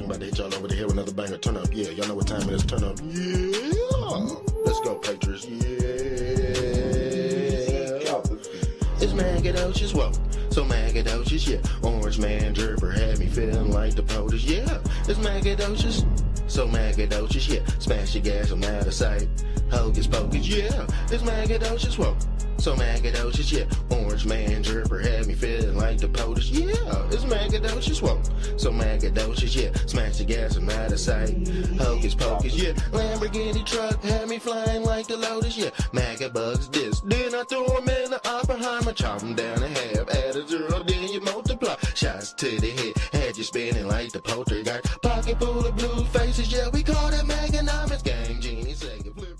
I'm about to hit y'all over the head with another banger. Turn up, yeah. Y'all know what time it is. Turn up, yeah. Let's go, Patriots, yeah. It's Magadocious, whoa. So Magadocious, yeah. Orange man dripper had me feeling like the POTUS, yeah. It's Magadocious. So Magadocious, yeah. Smash your gas, I'm out of sight. Hocus pocus, yeah. It's Magadocious, whoa. So Magadocious, yeah. Orange man dripper had me feeling like the POTUS, yeah. It's Magadocious, whoa. So Magadocious, yeah. Smash the gas, I'm out of sight. Hocus pocus, yeah. Lamborghini truck had me flying like the Lotus, yeah. Magabugs this, then I throw him in the Oppenheimer, chop him down in half, add a zero, then you multiply. Shots to the head, had you spinning like the poltergeist. Pocket full of blue faces, yeah. We call that Maganomics. Gang genie, Sega, flip.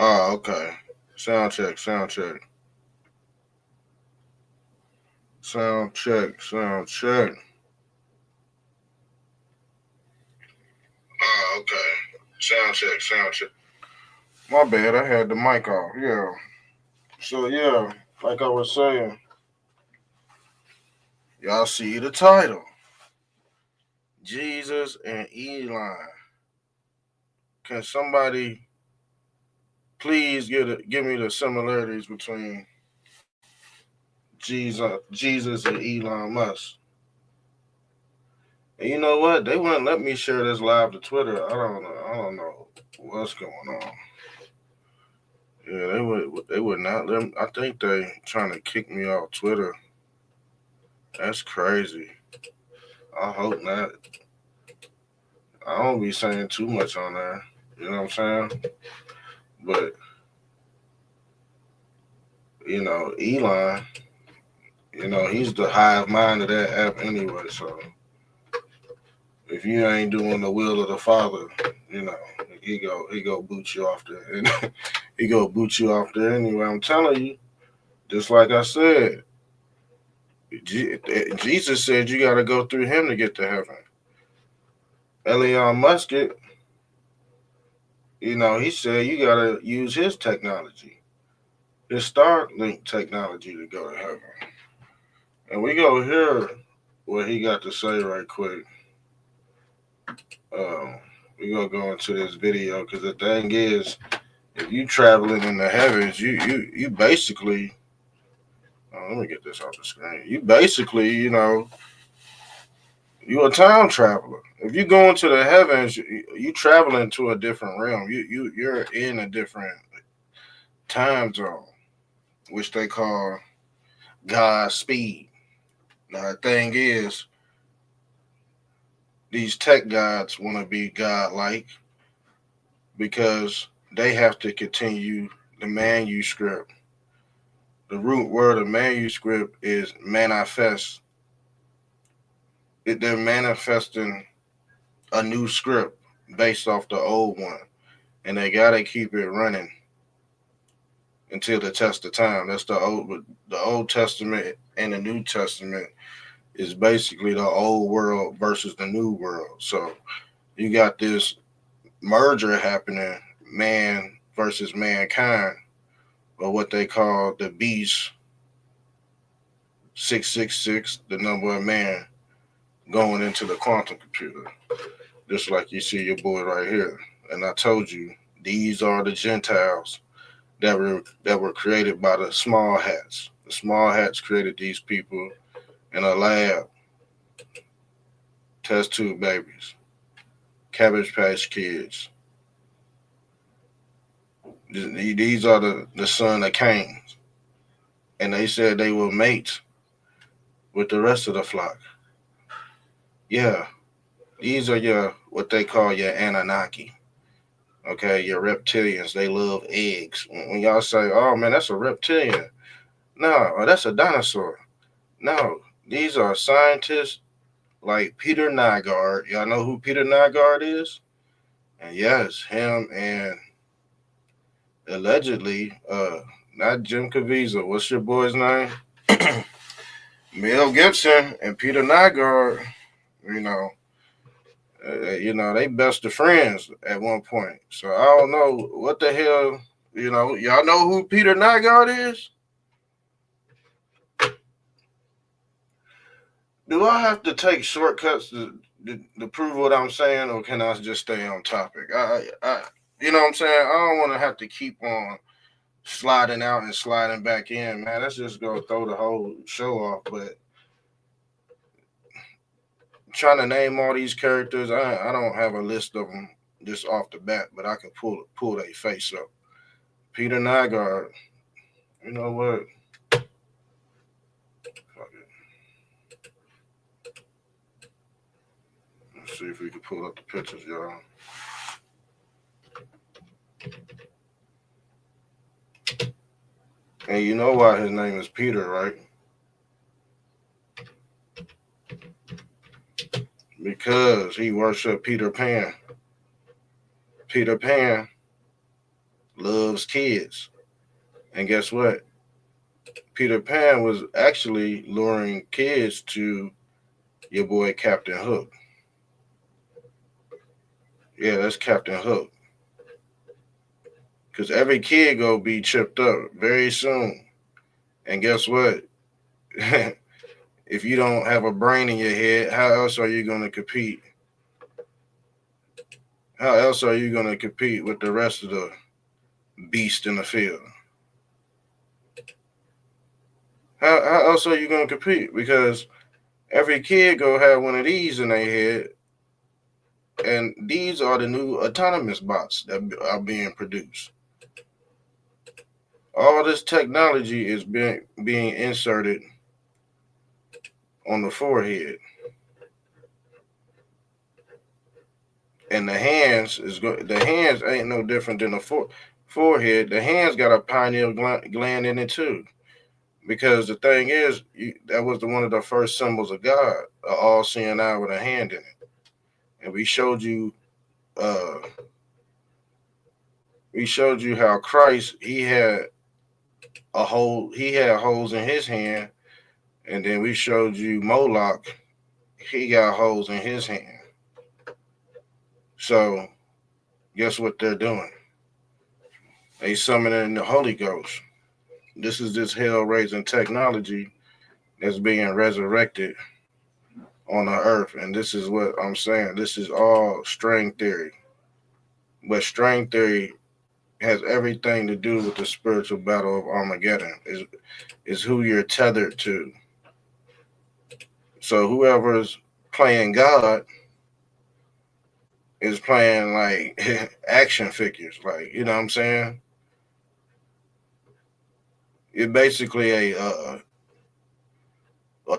Oh, okay. Sound check, sound check. Sound check, sound check. Oh, okay. Sound check, sound check. My bad, I had the mic off. Yeah. So, yeah, like I was saying, y'all see the title Jesus and Elon. Can somebody please give me the similarities between Jesus and Elon Musk? And you know what? They wouldn't let me share this live to Twitter. I don't know. I don't know what's going on. Yeah, they would not let me. I think they trying to kick me off Twitter. That's crazy. I hope not. I don't be saying too much on there. You know what I'm saying? But Elon, he's the hive mind of that app anyway. So if you ain't doing the will of the Father, you know, he go boot you off there, and he go boot you off there anyway. I'm telling you, just like I said, Jesus said you got to go through him to get to heaven. Elon Musk, he said you got to use his technology, his Starlink technology to go to heaven. And we go hear what he got to say right quick. We gonna go into this video because the thing is, if you traveling in the heavens, you basically. Let me get this off the screen. You basically, you a time traveler. If you go into the heavens, you traveling to a different realm. You're in a different time zone, which they call God speed. Now the thing is, these tech gods want to be godlike because they have to continue the manuscript. The root word of manuscript is manifest. They're manifesting a new script based off the old one, and they gotta keep it running until the test of time. That's the Old Testament and the New Testament is basically the old world versus the new world. So you got this merger happening, man versus mankind, or what they call the beast 666, the number of man going into the quantum computer. Just like you see your boy right here. And I told you, these are the Gentiles that were created by the small hats. The small hats created these people in a lab. Test tube babies, Cabbage Patch Kids. These are the son of Cain. And they said they were mates with the rest of the flock. Yeah, these are your what they call your Anunnaki. Okay, your reptilians. They love eggs. When y'all say, "Oh man, that's a reptilian," no, or that's a dinosaur. No, these are scientists like Peter Nygaard. Y'all know who Peter Nygaard is? And yes, him and allegedly, not Jim Caviezel. What's your boy's name? Mel Gibson and Peter Nygaard. You know, they best of friends at one point. So I don't know what the hell. Y'all know who Peter Nygaard is? Do I have to take shortcuts to prove what I'm saying, or can I just stay on topic? You know what I'm saying? I don't want to have to keep on sliding out and sliding back in, man. Let's just go throw the whole show off. But trying to name all these characters, I don't have a list of them just off the bat, but I can pull their face up. Peter Nygaard, you know what? Fuck it. Let's see if we can pull up the pictures, y'all. And you know why his name is Peter, right? Because he worshiped Peter Pan. Peter Pan loves kids. And guess what? Peter Pan was actually luring kids to your boy Captain Hook. Yeah, that's Captain Hook. Because every kid go be chipped up very soon. And guess what? If you don't have a brain in your head, how else are you going to compete? How else are you going to compete with the rest of the beast in the field? How else are you going to compete? Because every kid go have one of these in their head, and these are the new autonomous bots that are being produced. All this technology is being inserted on the forehead, and the hands ain't no different than the forehead. The hands got a pineal gland in it too, because the thing is, that was one of the first symbols of God, an all-seeing eye with a hand in it, and we showed you how Christ he had holes in his hand, and then we showed you Moloch, he got holes in his hand. So guess what they're doing? They summoning the Holy Ghost. This is this hell-raising technology that's being resurrected on the earth, and this is what I'm saying. This is all string theory, but string theory has everything to do with the spiritual battle of Armageddon. Is who you're tethered to. So whoever's playing God is playing like action figures, like, you know what I'm saying? It's basically a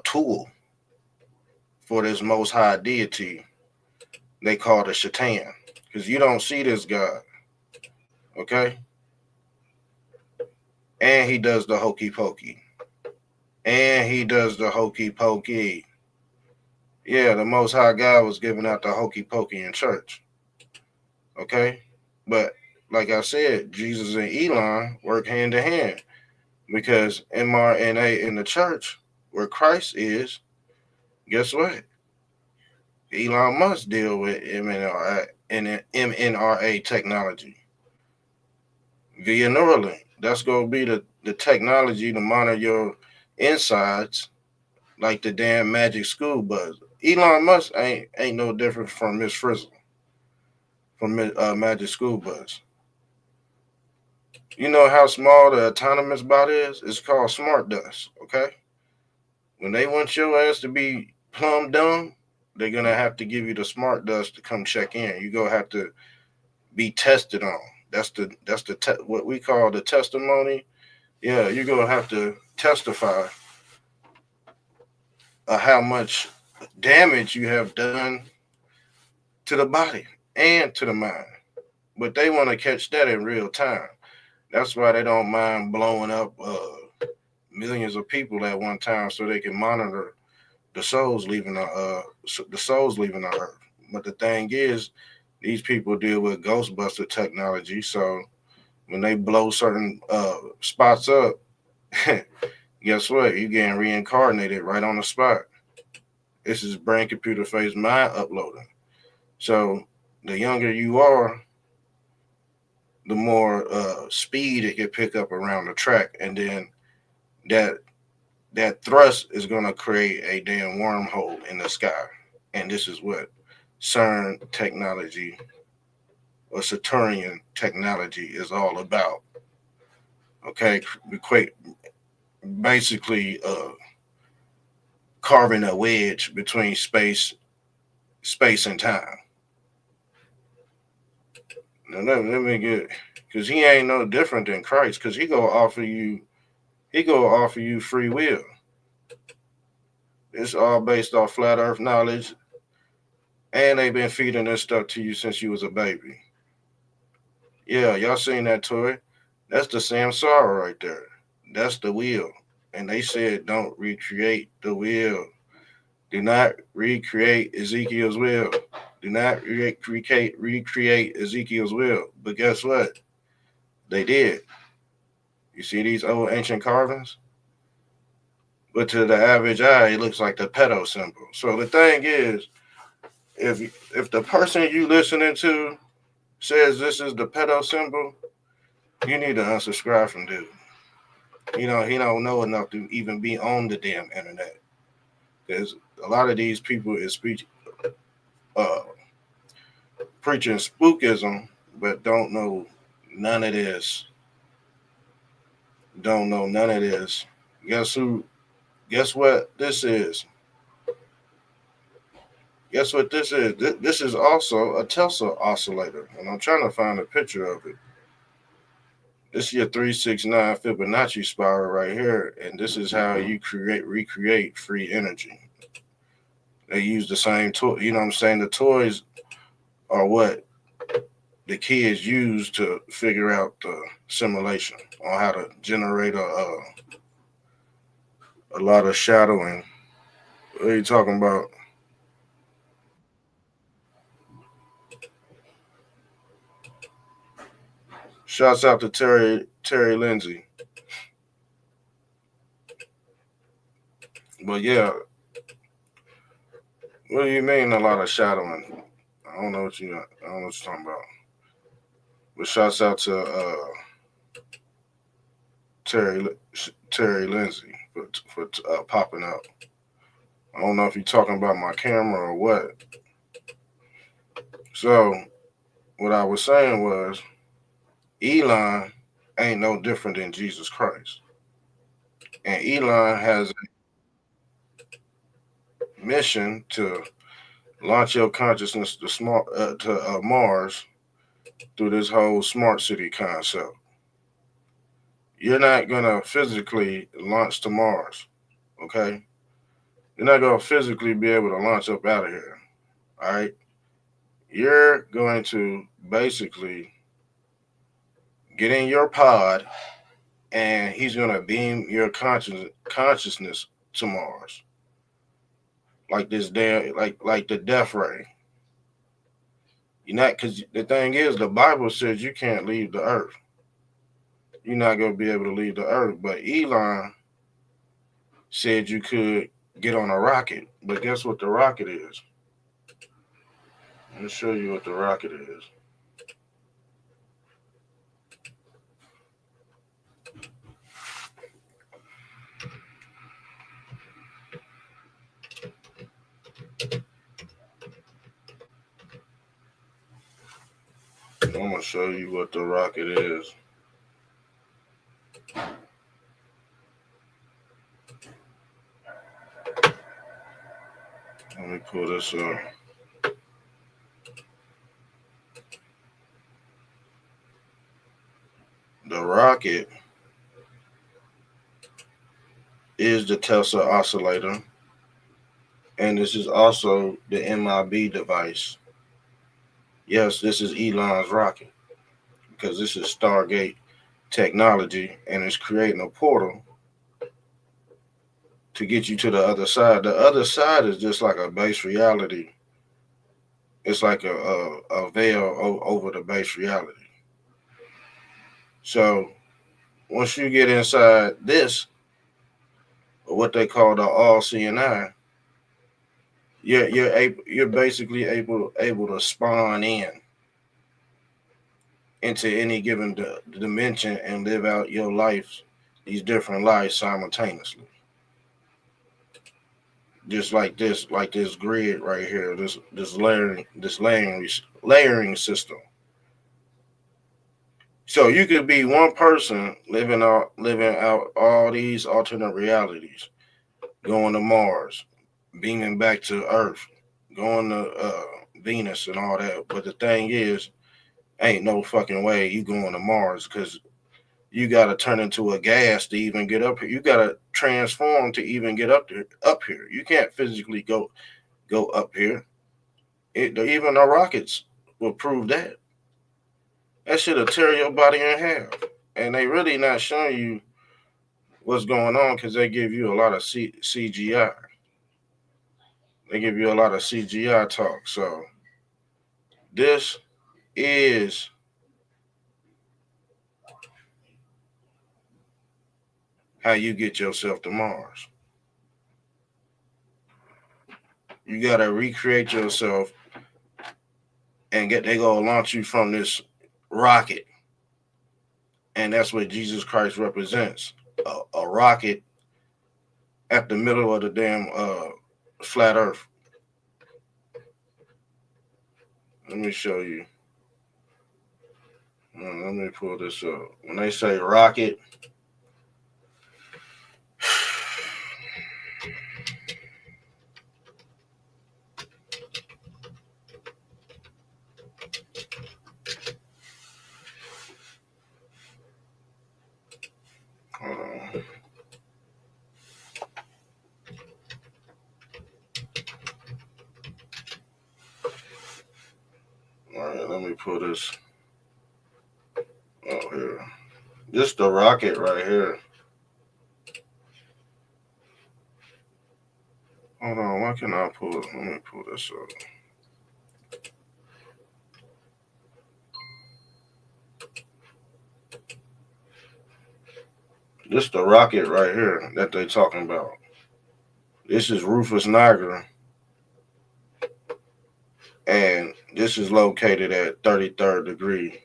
tool for this most high deity they call the Shaitan, because you don't see this God, okay? And he does the hokey pokey. And he does the hokey pokey. Yeah, the most high God was giving out the hokey pokey in church, okay? But like I said, Jesus and Elon work hand in hand, because mRNA in the church, where Christ is, guess what? Elon must deal with mRNA technology via Neuralink. That's going to be the technology to monitor your insides like the damn Magic School Bus. Elon Musk ain't no different from Miss Frizzle from Magic School Bus. You know how small the autonomous bot is? It's called smart dust, okay? When they want your ass to be plumb dumb, they're going to have to give you the smart dust to come check in. You're going to have to be tested on. That's what we call the testimony. Yeah, you're going to have to testify how much damage you have done to the body and to the mind. But they want to catch that in real time. That's why they don't mind blowing up millions of people at one time, so they can monitor the souls leaving the earth. But the thing is, these people deal with Ghostbuster technology, so when they blow certain spots up, guess what? You getting reincarnated right on the spot. This is brain computer phase mind uploading. So the younger you are, the more speed it can pick up around the track, and then that that thrust is going to create a damn wormhole in the sky. And this is what CERN technology or Saturnian technology is all about. Okay, equate basically carving a wedge between space and time. Now let me get, because he ain't no different than Christ, because he go offer you free will. It's all based off flat Earth knowledge, and they've been feeding this stuff to you since you was a baby. Yeah, y'all seen that toy? That's the Samsara right there. That's the wheel. And they said don't recreate the wheel. Do not recreate Ezekiel's will. Do not recreate Ezekiel's will. But guess what? They did. You see these old ancient carvings? But to the average eye, it looks like the pedo symbol. So the thing is, if the person you listening to says this is the pedo symbol, you need to unsubscribe from dude. You know, he don't know enough to even be on the damn internet. Because a lot of these people is uh, preaching spookism, but don't know none of this. Don't know none of this. Guess who? Guess what this is? Guess what this is? This is also a Tesla oscillator, and I'm trying to find a picture of it. This is your 369 Fibonacci spiral right here, and this is how you recreate free energy. They use the same toy. You know what I'm saying? The toys are what the kids use to figure out the simulation on how to generate a lot of shadowing. What are you talking about? Shouts out to Terry Lindsay. But yeah, what do you mean a lot of shadowing? I don't know what you I don't know what you're talking about. But shouts out to Terry Terry Lindsay for popping up. I don't know if you're talking about my camera or what. So what I was saying was Elon ain't no different than Jesus Christ, and Elon has a mission to launch your consciousness to Mars through this whole smart city concept. You're not gonna physically launch to Mars, okay? You're not gonna physically be able to launch up out of here. All right. You're going to basically get in your pod and he's gonna beam your consciousness to Mars. Like this damn like the death ray. You're not, because the thing is the Bible says you can't leave the earth. You're not gonna be able to leave the earth. But Elon said you could get on a rocket. But guess what the rocket is? Let me show you what the rocket is. I'm gonna show you what the rocket is. Let me pull this up. The rocket is the Tesla oscillator. And this is also the MIB device. Yes, this is Elon's rocket because this is Stargate technology and it's creating a portal to get you to the other side. The other side is just like a base reality. It's like a veil over the base reality. So once you get inside this, or what they call the all seeing eye, you're basically able to spawn into any given dimension and live out your life, these different lives simultaneously. Just like this grid right here, this layering system. So you could be one person living out all these alternate realities, going to Mars, beaming back to Earth, going to Venus and all that. But the thing is, ain't no fucking way you going to Mars because you gotta turn into a gas to even get up here. You gotta transform to even get up there. Up here, you can't physically go up here. Even the rockets will prove that. That shit'll tear your body in half. And they really not showing you what's going on because they give you a lot of CGI. They give you a lot of CGI talk. So this is how you get yourself to Mars. You gotta recreate yourself and they gonna launch you from this rocket. And that's what Jesus Christ represents. A rocket at the middle of the damn flat earth. Let me show you. Let me pull this up. When they say rocket, hold on. All right, let me pull this up here. This the rocket right here. Hold on, why can I pull it? Let me pull this up. This the rocket right here that they talking about. This is Rufus Niagara, and this is located at 33rd degree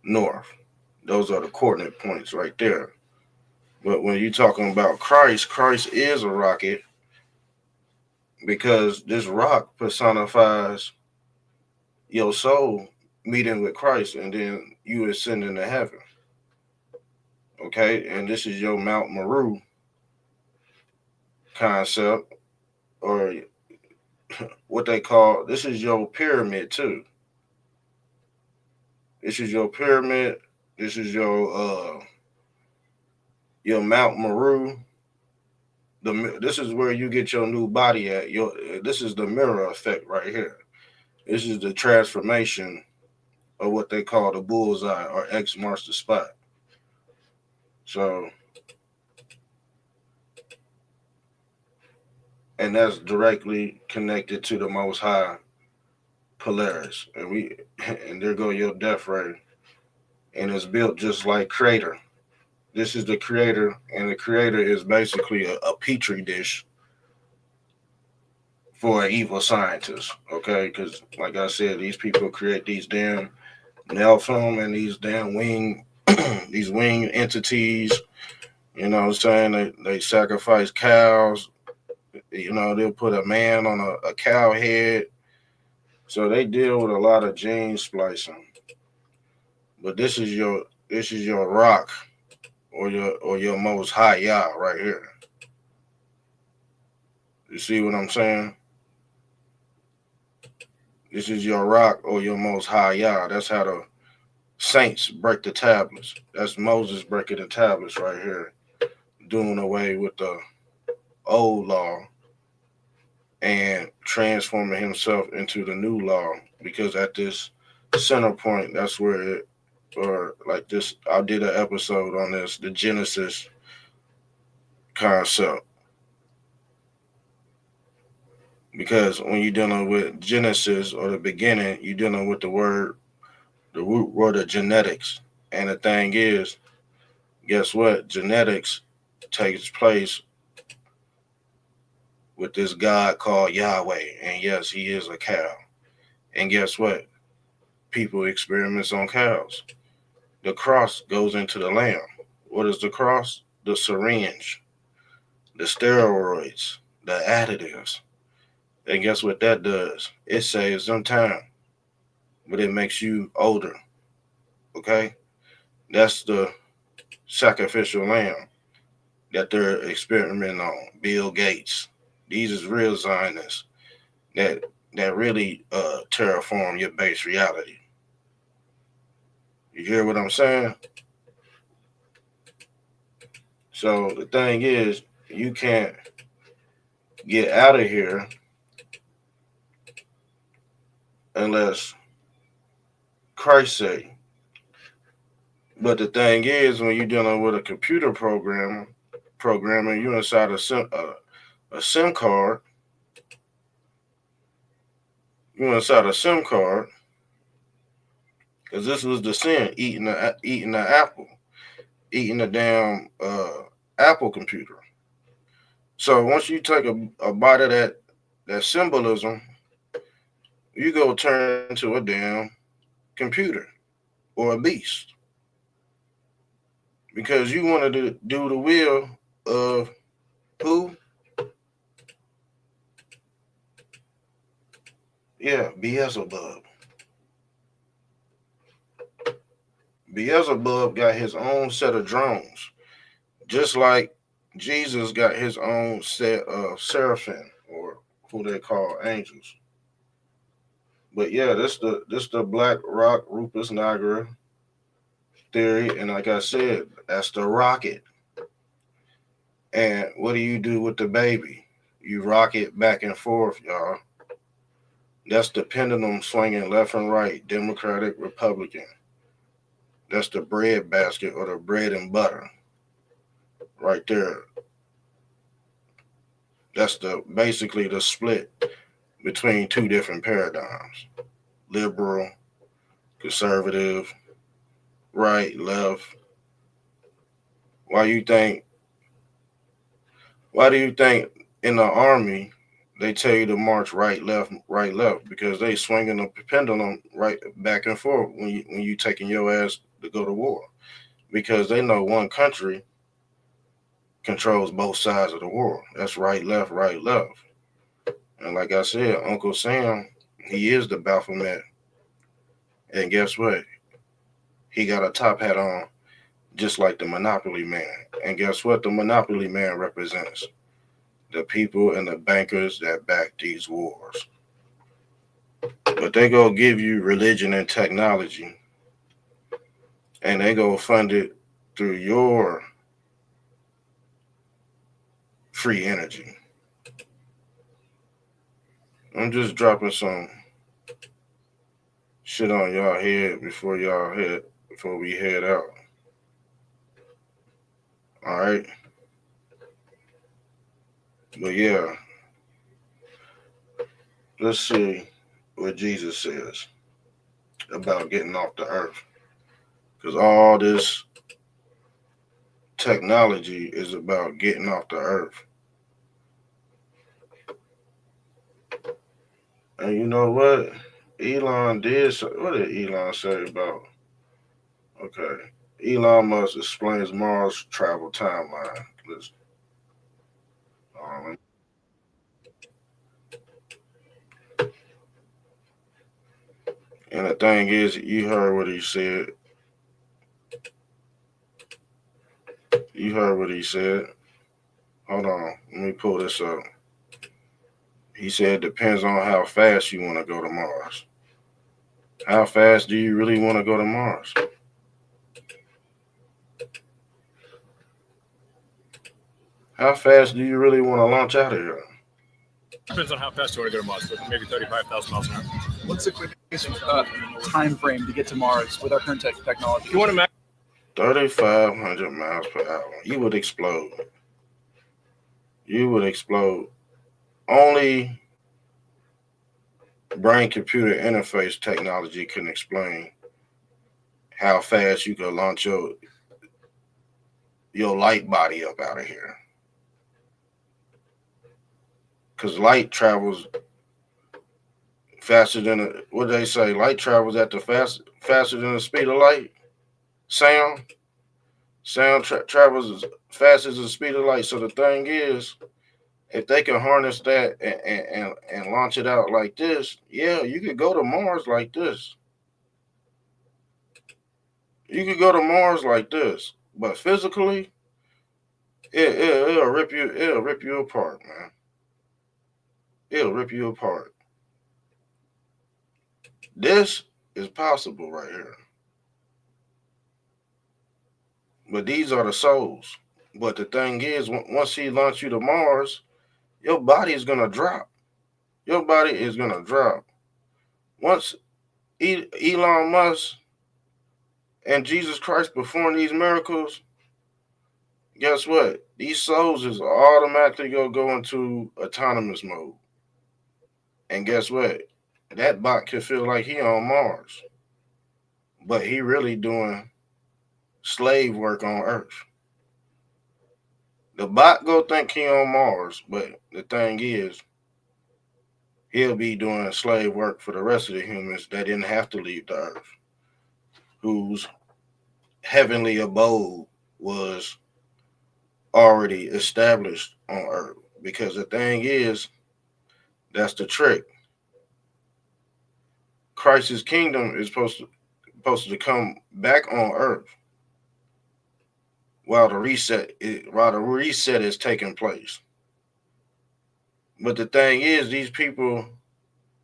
north. Those are the coordinate points right there. But when you're talking about Christ, Christ is a rocket because this rock personifies your soul meeting with Christ and then you ascending to heaven. Okay, and this is your Mount Meru concept, or what they call, this is your pyramid too. This is your pyramid. This is your Mount Meru. This is where you get your new body at. This is the mirror effect right here. This is the transformation of what they call the bullseye, or X marks the spot. So, and that's directly connected to the Most High Polaris, and there go your death ray, and it's built just like Creator. This is the Creator, and the Creator is basically a petri dish for an evil scientist. Okay, because like I said, these people create these damn Nelfilm and these damn wing, these wing entities. You know what I'm saying? They sacrifice cows. You know, they'll put a man on a cow head. So they deal with a lot of gene splicing. But this is your rock, or your most high Yah right here. You see what I'm saying? This is your rock or your most high Yah. That's how the saints break the tablets. That's Moses breaking the tablets right here, doing away with the old law and transforming himself into the new law. Because at this center point, that's where it, or like this, I did an episode on this, the Genesis concept. Because when you're dealing with Genesis or the beginning, you're dealing with the root word of genetics. And the thing is, guess what? Genetics takes place with this God called Yahweh. And yes, he is a cow. And guess what? People experiments on cows. The cross goes into the lamb. What is the cross? The syringe, the steroids, the additives. And guess what that does? It saves them time, but it makes you older. Okay? That's the sacrificial lamb that they're experimenting on. Bill Gates. These is real Zionists that really terraform your base reality. You hear what I'm saying? So the thing is, you can't get out of here unless Christ say. But the thing is, when you're dealing with a computer programmer, you inside a SIM card. You inside a SIM card because this was the sin, eating the apple, eating the damn Apple computer. So once you take a bite of that symbolism, you go turn into a damn computer or a beast because you wanted to do the will of who? Yeah, Beelzebub. Beelzebub got his own set of drones, just like Jesus got his own set of seraphim, or who they call angels. But yeah, this the Black Rock Rufus Niagara theory, and like I said, that's the rocket. And what do you do with the baby? You rock it back and forth, y'all. That's the pendulum swinging left and right, Democratic, Republican. That's the bread basket or the bread and butter right there. That's the basically the split between two different paradigms: liberal, conservative, right, left. Why you think? Why do you think in the army they tell you to march right, left? Because they swinging the pendulum right back and forth when you taking your ass to go to war. Because they know one country controls both sides of the war. That's right, left, right, left. And like I said, Uncle Sam, he is the Baphomet. And guess what? He got a top hat on, just like the Monopoly Man. And guess what? The Monopoly Man represents the people and the bankers that back these wars. But they go give you religion and technology, and they go fund it through your free energy. I'm just dropping some shit on y'all head before we head out. All right. But yeah, let's see what Jesus says about getting off the earth. Because all this technology is about getting off the earth. And you know what? What did Elon say about? Okay. Elon Musk explains Mars travel timeline. Listen, um, and the thing is, you heard what he said. You heard what he said. Hold on. Let me pull this up. He said it depends on how fast you want to go to Mars. How fast do you really want to go to Mars? How fast do you really want to launch out of here? Depends on how fast you want to go to Mars, but maybe 35,000 miles an hour. What's the quickest time frame to get to Mars with our current technology? If you want to imagine 3,500 miles per hour. You would explode. You would explode. Only brain-computer interface technology can explain how fast you can launch your light body up out of here. Because light travels faster than what they say. Light travels at the faster than the speed of light. Sound travels as fast as the speed of light. So the thing is, if they can harness that and launch it out like this, yeah, you could go to Mars like this. You could go to Mars like this, but physically, it'll rip you apart, man. It'll rip you apart. This is possible right here. But these are the souls. But the thing is, once he launches you to Mars, your body is going to drop. Your body is going to drop. Once Elon Musk and Jesus Christ perform these miracles, guess what? These souls is automatically going to go into autonomous mode. And guess what? That bot can feel like he on Mars. But he really doing slave work on Earth. The bot go think he on Mars, but the thing is, he'll be doing slave work for the rest of the humans that didn't have to leave the Earth, whose heavenly abode was already established on Earth. Because the thing is, that's the trick. Christ's kingdom is supposed to come back on Earth while the reset is taking place. But the thing is, these people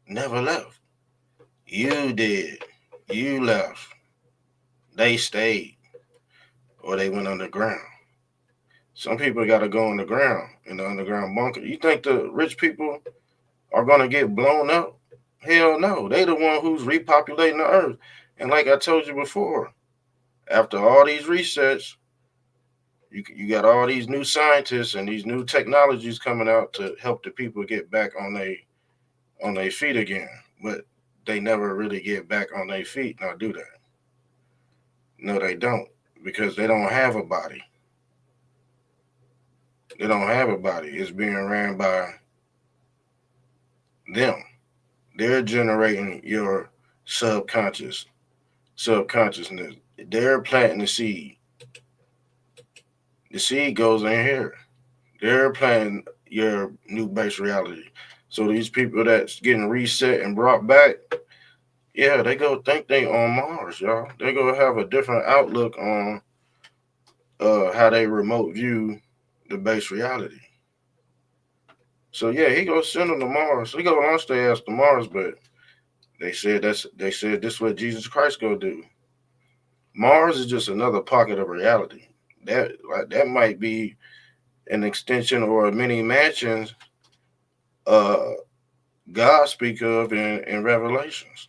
never left. You did. You left. They stayed. Or they went underground. Some people got to go underground in the underground bunker. You think the rich people are going to get blown up? Hell no. They the one who's repopulating the earth. And like I told you before, after all these resets, you got all these new scientists and these new technologies coming out to help the people get back on their feet again. But they never really get back on their feet. Now do that. No, they don't. Because they don't have a body. They don't have a body. It's being ran by them. They're generating your subconsciousness. They're planting the seed. The seed goes in here. They're planting your new base reality. So these people that's getting reset and brought back, yeah, they go think they on Mars, y'all. They go have a different outlook on how they remote view the base reality. So yeah, he gonna send them to Mars. He gonna launch their ass to Mars, but they said this is what Jesus Christ gonna do. Mars is just another pocket of reality. That might be an extension or a mini mansion God speak of in Revelations.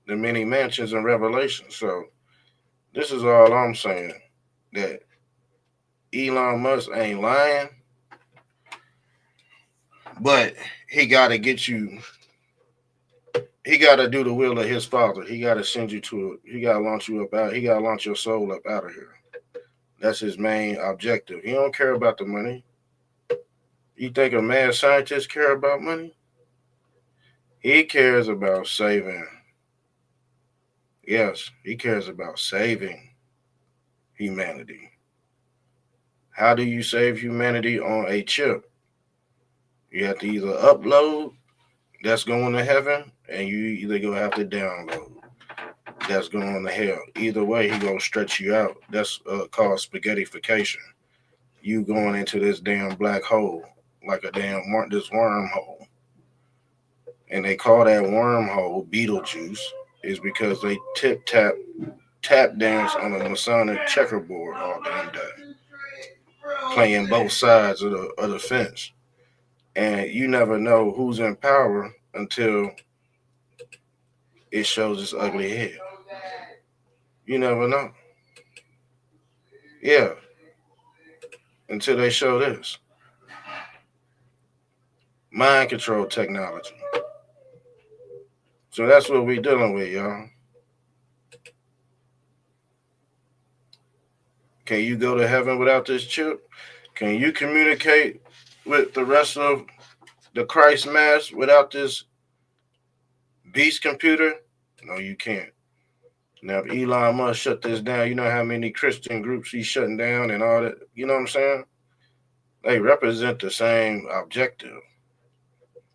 The many mansions in Revelations. So this is all I'm saying. That Elon Musk ain't lying. But he gotta get you. He gotta do the will of his father. He gotta send you to it. He gotta launch you up out. He gotta launch your soul up out of here. That's his main objective. He don't care about the money. You think a mad scientist care about money? He cares about saving. Yes, he cares about saving humanity. How do you save humanity on a chip? You have to either upload, that's going to heaven, and you either gonna have to download, that's going to hell. Either way, he gonna stretch you out. That's called spaghettification. You going into this damn black hole, like a damn this wormhole. And they call that wormhole Beetlejuice, is because they tap dance on a Masonic checkerboard all damn day, playing both sides of the fence. And you never know who's in power until it shows its ugly head. You never know. Yeah, until they show this. Mind control technology. So that's what we're dealing with, y'all. Can you go to heaven without this chip? Can you communicate with the rest of the Christ mass without this beast computer? No, you can't. Now, if Elon Musk shut this down, you know how many Christian groups he's shutting down and all that? You know what I'm saying? They represent the same objective.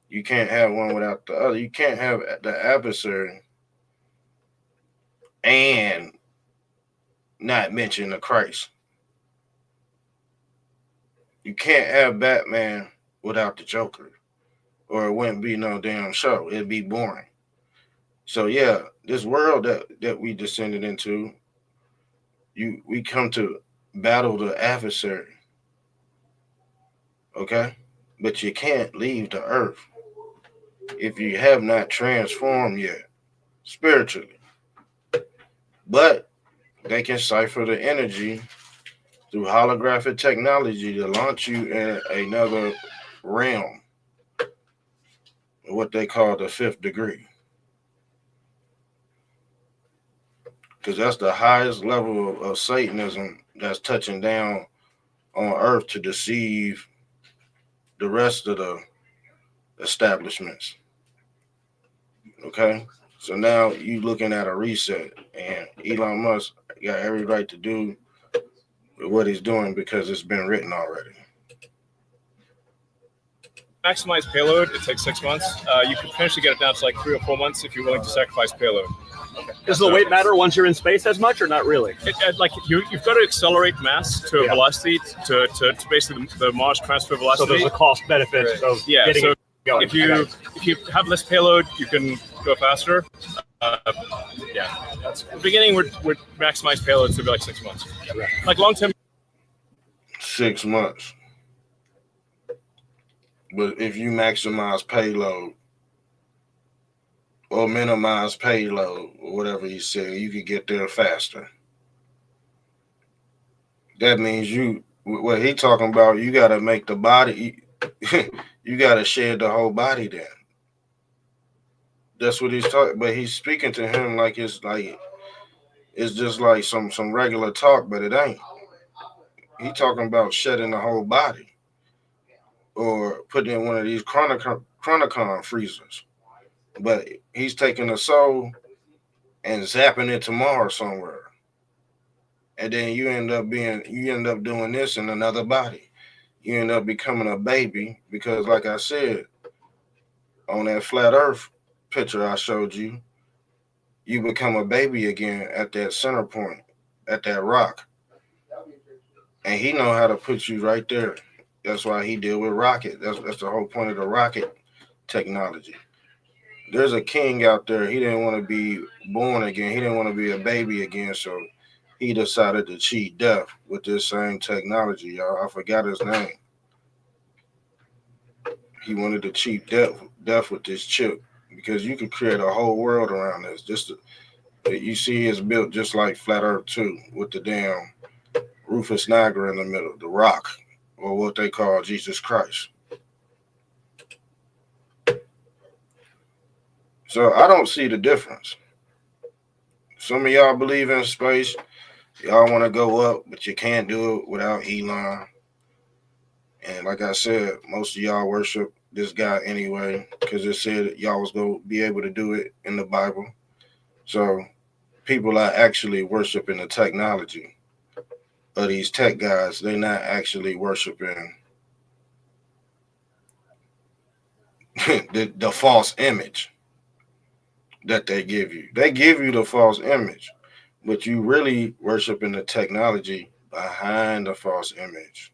You can't have one without the other. You can't have the adversary and not mention the Christ. You can't have Batman without the Joker, or it wouldn't be no damn show. It'd be boring. So yeah, this world that we descended into, we come to battle the adversary. Okay? But you can't leave the earth if you have not transformed yet spiritually. But they can cipher the energy through holographic technology to launch you in another realm, what they call the fifth degree. Because that's the highest level of Satanism that's touching down on earth to deceive the rest of the establishments. Okay? So now you looking at a reset, and Elon Musk got every right to do what he's doing because it's been written already. Maximize payload, it takes 6 months. You could potentially get it down to like 3 or 4 months if you're willing to sacrifice payload. Okay. Does the weight matter once you're in space as much, or not really? Like you've got to accelerate mass to a velocity to basically the Mars transfer velocity. So there's a cost benefit of getting it going. If you have less payload, you can go faster. That's the beginning. We're maximize payloads to be like 6 months. Yeah. Like long term. 6 months. But if you maximize payload or minimize payload, or whatever you say, you could get there faster. That means what he talking about, you got to make the body, you got to shed the whole body then. That's what he's talking, but he's speaking to him like it's just like some regular talk, but it ain't. He talking about shedding the whole body or putting in one of these chronicon freezers. But he's taking the soul and zapping it to Mars somewhere. And then you end up doing this in another body. You end up becoming a baby because, like I said, on that flat earth picture I showed you, you become a baby again at that center point, at that rock. And he know how to put you right there. That's why he deal with rocket. That's the whole point of the rocket technology. There's a king out there. He didn't want to be born again. He didn't want to be a baby again. So he decided to cheat death with this same technology, y'all. I forgot his name. He wanted to cheat death with this chip because you could create a whole world around this. You see it's built just like Flat Earth 2 with the damn Rufus Niagara in the middle, the rock, or what they call Jesus Christ. So I don't see the difference. Some of y'all believe in space. Y'all want to go up, but you can't do it without Elon. And like I said, most of y'all worship this guy anyway because it said y'all was going to be able to do it in the Bible. So people are actually worshiping the technology of these tech guys. They're not actually worshiping the false image that they give you. They give you the false image, but you really worshiping the technology behind the false image.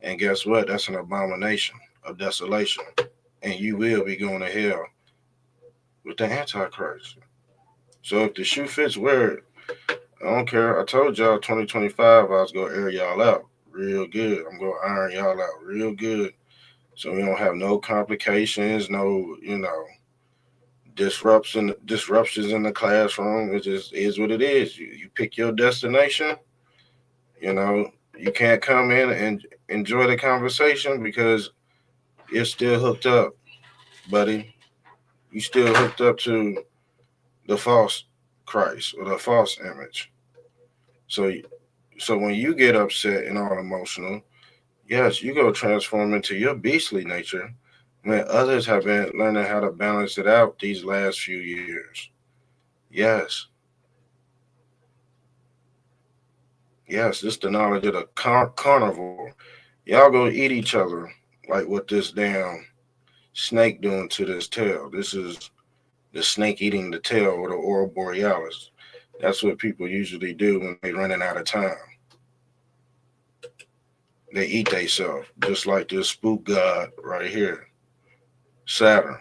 And guess what? That's an abomination of desolation. And you will be going to hell with the Antichrist. So if the shoe fits, wear it. I don't care. I told y'all 2025 I was going to air y'all out real good. I'm going to iron y'all out real good. So we don't have no complications, no, disruptions in the classroom. It just is what it is. You pick your destination. You can't come in and enjoy the conversation because you're still hooked up, buddy. You still hooked up to the false Christ or the false image. So, so when you get upset and all emotional, yes, you go transform into your beastly nature. When others have been learning how to balance it out these last few years. Yes. Yes, this the knowledge of the carnivore. Y'all go eat each other like what this damn snake doing to this tail. This is the snake eating the tail or the aurora borealis. That's what people usually do when they're running out of time. They eat themselves, just like this spook god right here, Saturn.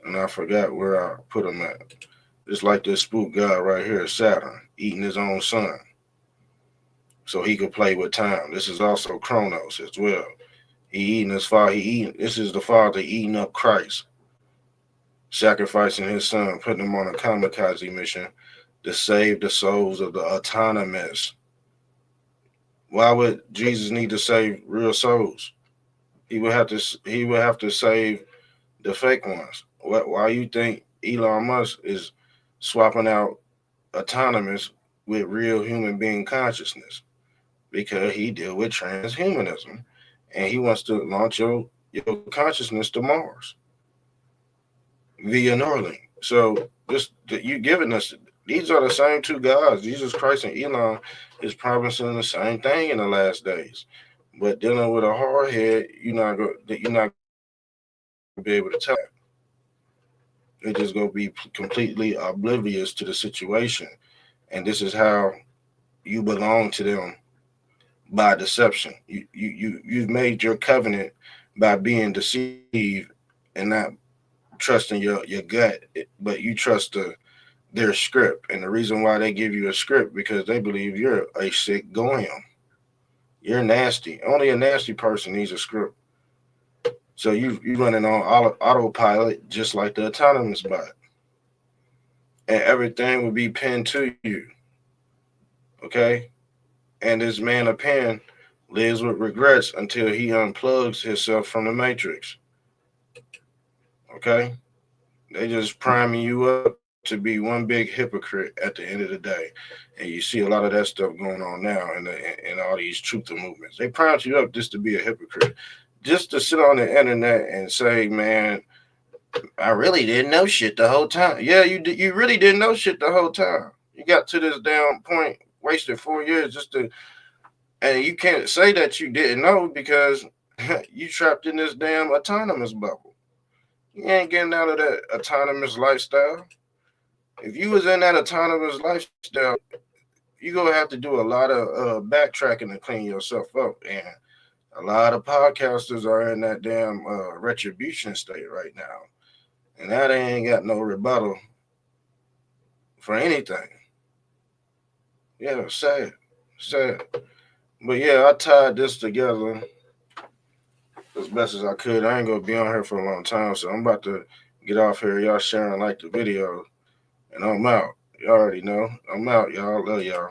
And I forgot where I put him at. Just like this spook god right here, Saturn, eating his own son. So he could play with time. This is also Chronos as well. This is the father eating up Christ, sacrificing his son, putting him on a kamikaze mission to save the souls of the autonomous. Why would Jesus need to save real souls? He would have to save the fake ones. Why you think Elon Musk is swapping out autonomous with real human being consciousness? Because he deal with transhumanism, and he wants to launch your consciousness to Mars via Neuralink. So you giving us, these are the same two gods. Jesus Christ and Elon is promising the same thing in the last days. But dealing with a hard head, you're not gonna be able to tell. They're just gonna be completely oblivious to the situation, and this is how you belong to them. By deception. You've made your covenant by being deceived and not trusting your gut, but you trust their script. And the reason why they give you a script because they believe you're a sick goyim. You're nasty. Only a nasty person needs a script. So you running on autopilot just like the autonomous bot. And everything will be pinned to you. Okay? And this man of pen lives with regrets until he unplugs himself from the matrix. Okay? They just priming you up to be one big hypocrite at the end of the day. And you see a lot of that stuff going on now in all these truther movements. They primed you up just to be a hypocrite. Just to sit on the internet and say, man, I really didn't know shit the whole time. Yeah, you really didn't know shit the whole time. You got to this damn point, wasted 4 years and you can't say that you didn't know because you trapped in this damn autonomous bubble. You ain't getting out of that autonomous lifestyle. If you was in that autonomous lifestyle, you're going to have to do a lot of backtracking to clean yourself up. And a lot of podcasters are in that damn retribution state right now. And that ain't got no rebuttal for anything. Yeah, sad. But yeah, I tied this together as best as I could. I ain't gonna be on here for a long time, so I'm about to get off here. Y'all sharing like the video, and I'm out. You already know. I'm out, y'all. Love y'all.